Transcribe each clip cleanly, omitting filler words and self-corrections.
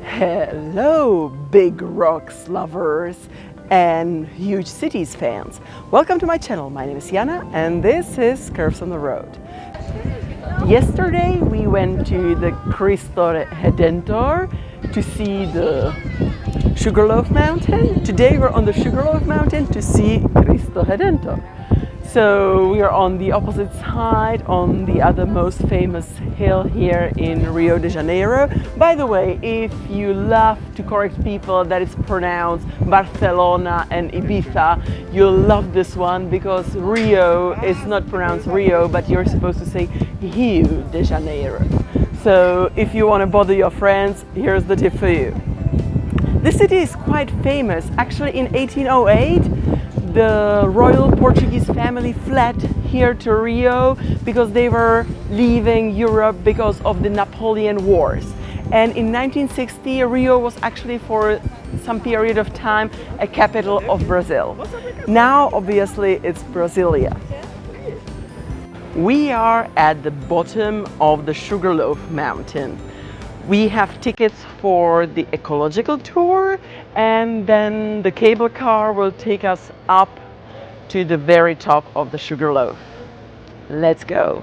Hello, big rocks lovers and huge cities fans. Welcome to my channel. My name is Jana and this is Curves on the Road. Yesterday we went to the Cristo Redentor to see the Sugarloaf Mountain. Today we're on the Sugarloaf Mountain to see Cristo Redentor. So we are on the opposite side, on the other most famous hill here in Rio de Janeiro. By the way, if you love to correct people that it's pronounced Barcelona and Ibiza, you'll love this one because Rio is not pronounced Rio, but you're supposed to say Rio de Janeiro. So if you want to bother your friends, here's the tip for you. This city is quite famous. Actually, in 1808, the royal Portuguese family fled here to Rio because they were leaving Europe because of the Napoleon Wars. And in 1960, Rio was actually for some period of time a capital of Brazil. Now, obviously, it's Brasilia. We are at the bottom of the Sugarloaf Mountain. We have tickets for the ecological tour, and then the cable car will take us up to the very top of the Sugarloaf. Let's go.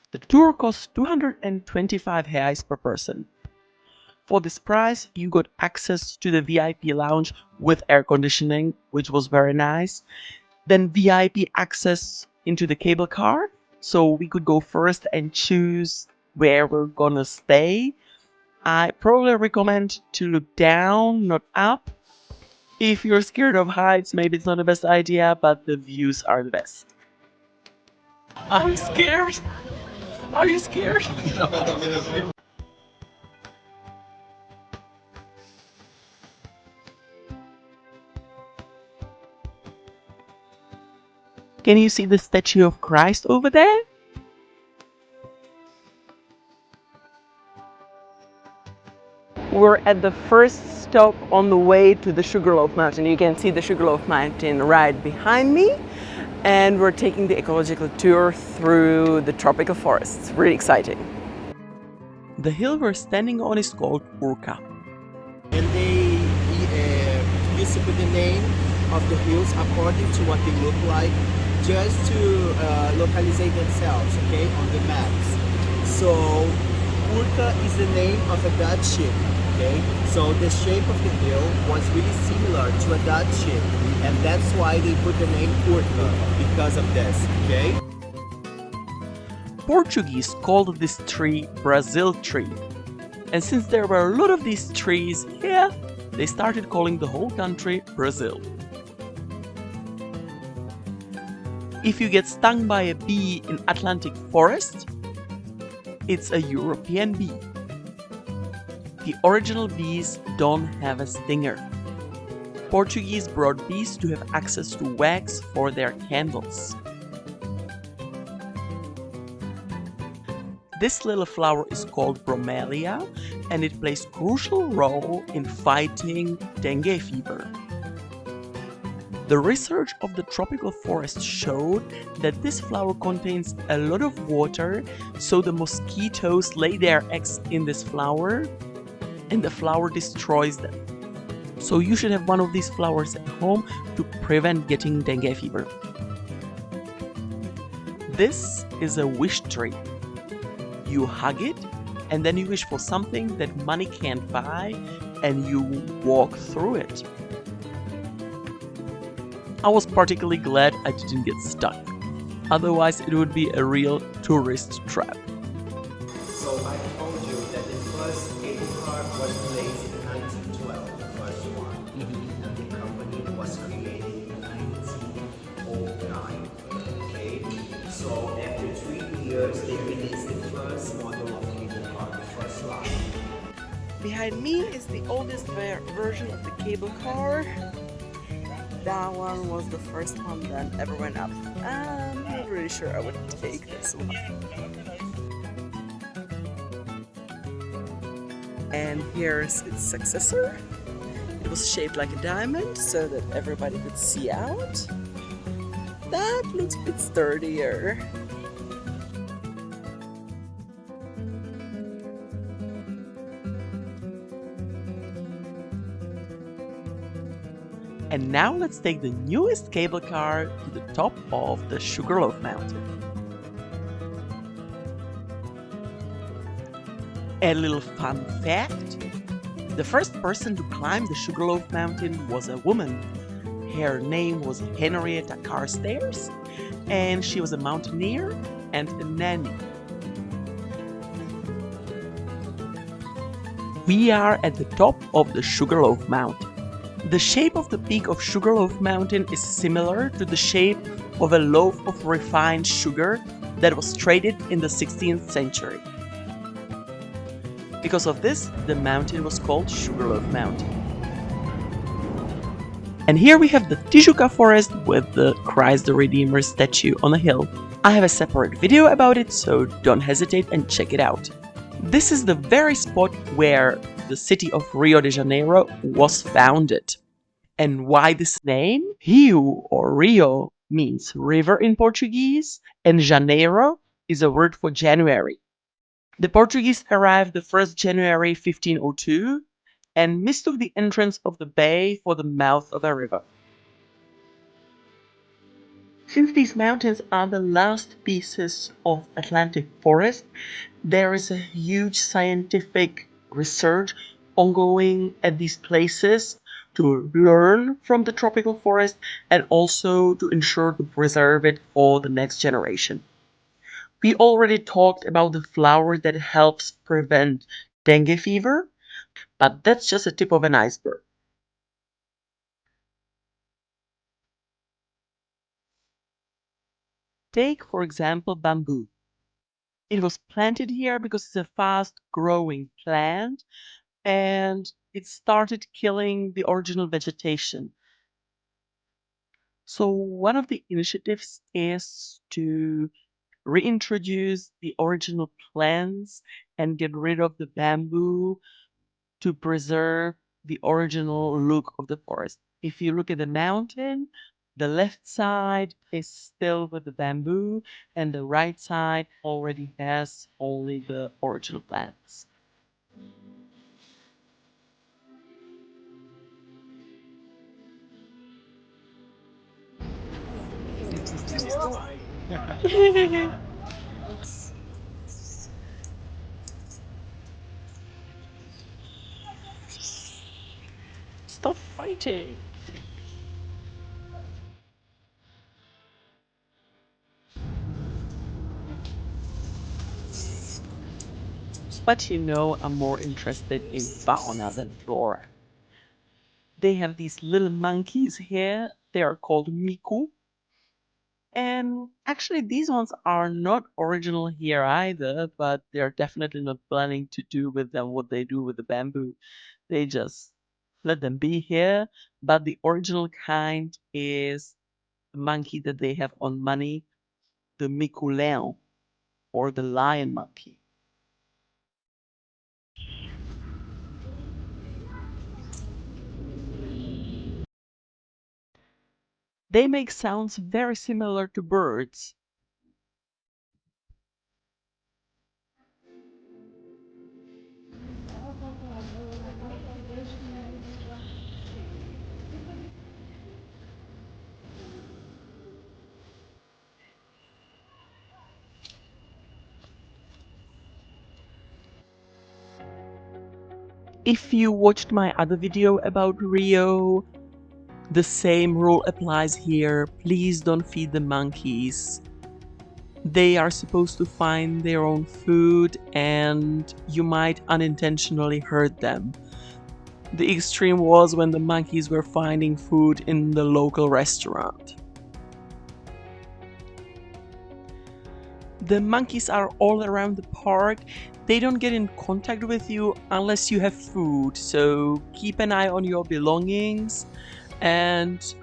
The tour costs 225 reais per person. For this price, you got access to the VIP lounge with air conditioning, which was very nice. Then VIP access into the cable car, so we could go first and choose where we're gonna stay. I probably recommend to look down, not up. If you're scared of heights, maybe it's not the best idea, but the views are the best. I'm scared. Are you scared? Can you see the statue of Christ over there? We're at the first stop on the way to the Sugarloaf Mountain. You can see the Sugarloaf Mountain right behind me. And we're taking the ecological tour through the tropical forests. Really exciting. The hill we're standing on is called Urca. And they used to put the name of the hills according to what they look like, just to localize themselves, okay, on the maps. So Urca is the name of a Dutch ship, okay? So the shape of the hill was really similar to a Dutch ship, and that's why they put the name Urca, because of this, okay? Portuguese called this tree Brazil tree. And since there were a lot of these trees here, they started calling the whole country Brazil. If you get stung by a bee in Atlantic forest, it's a European bee. The original bees don't have a stinger. Portuguese brought bees to have access to wax for their candles. This little flower is called bromelia, and it plays a crucial role in fighting dengue fever. The research of the tropical forest showed that this flower contains a lot of water, so the mosquitoes lay their eggs in this flower, and the flower destroys them. So you should have one of these flowers at home to prevent getting dengue fever. This is a wish tree. You hug it, and then you wish for something that money can't buy, and you walk through it. I was particularly glad I didn't get stuck. Otherwise, it would be a real tourist trap. So I told you that the first cable car was placed in 1912, the first one, and the company was created in 1909. Okay, so after 3 years, they released the first model of cable car, the first line. Behind me is the oldest version of the cable car. That one was the first one that ever went up. I'm not really pretty sure I would take this one. And here's its successor. It was shaped like a diamond so that everybody could see out. That looks a bit sturdier. And now let's take the newest cable car to the top of the Sugarloaf Mountain. A little fun fact: the first person to climb the Sugarloaf Mountain was a woman. Her name was Henrietta Carstairs, and she was a mountaineer and a nanny. We are at the top of the Sugarloaf Mountain. The shape of the peak of Sugarloaf Mountain is similar to the shape of a loaf of refined sugar that was traded in the 16th century. Because of this, the mountain was called Sugarloaf Mountain. And here we have the Tijuca forest with the Christ the Redeemer statue on a hill. I have a separate video about it, so don't hesitate and check it out. This is the very spot where the city of Rio de Janeiro was founded. And why this name? Rio or Rio means river in Portuguese, and Janeiro is a word for January. The Portuguese arrived the 1st January 1502 and mistook the entrance of the bay for the mouth of a river. Since these mountains are the last pieces of Atlantic forest, there is a huge scientific research ongoing at these places to learn from the tropical forest and also to ensure to preserve it for the next generation. We already talked about the flower that helps prevent dengue fever, but that's just a tip of an iceberg. Take, for example, bamboo. It was planted here because it's a fast-growing plant and it started killing the original vegetation. So one of the initiatives is to reintroduce the original plants and get rid of the bamboo to preserve the original look of the forest. If you look at the mountain, the left side is still with the bamboo and the right side already has only the original plants. Stop fighting! But you know, I'm more interested in fauna than flora. They have these little monkeys here. They are called miku. And actually, these ones are not original here either, but they're definitely not planning to do with them what they do with the bamboo. They just let them be here. But the original kind is the monkey that they have on money, the miku leão, or the lion monkey. They make sounds very similar to birds. If you watched my other video about Rio, the same rule applies here. Please don't feed the monkeys. They are supposed to find their own food and you might unintentionally hurt them. The extreme was when the monkeys were finding food in the local restaurant. The monkeys are all around the park. They don't get in contact with you unless you have food, so keep an eye on your belongings and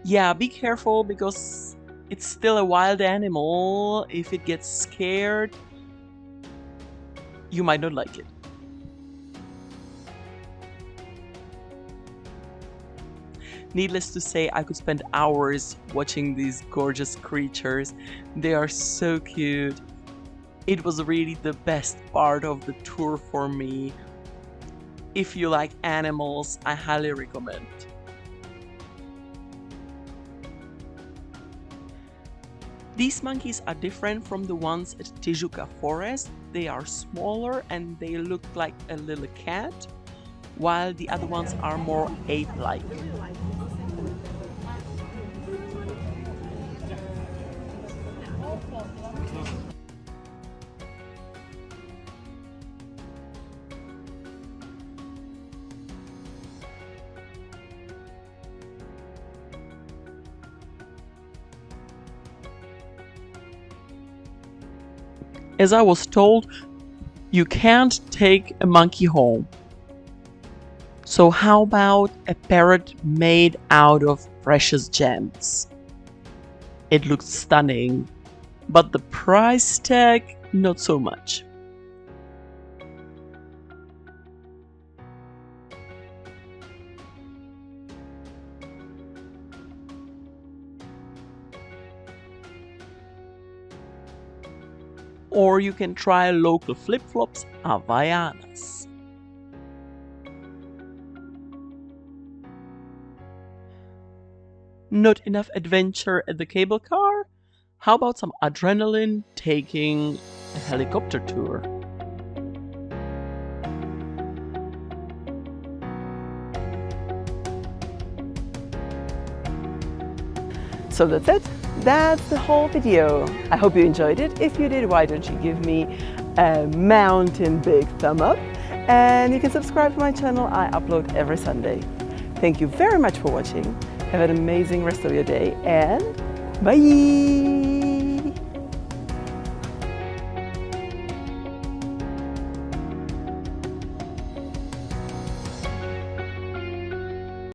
yeah, be careful because It's still a wild animal. If it gets scared, you might not like it. Needless to say, I could spend hours watching these gorgeous creatures. They are so cute. It was really the best part of the tour for me. If you like animals, I highly recommend. These monkeys are different from the ones at Tijuca Forest. They are smaller and they look like a little cat, while the other ones are more ape-like. As I was told, you can't take a monkey home. So how about a parrot made out of precious gems? It looks stunning, but the price tag, not so much. Or you can try local flip-flops, Havaianas. Not enough adventure at the cable car? How about some adrenaline taking a helicopter tour? So that's it. That's the whole video. I hope you enjoyed it. If you did, why don't you give me a mountain big thumb up? And you can subscribe to my channel. I upload every Sunday. Thank you very much for watching. Have an amazing rest of your day and bye!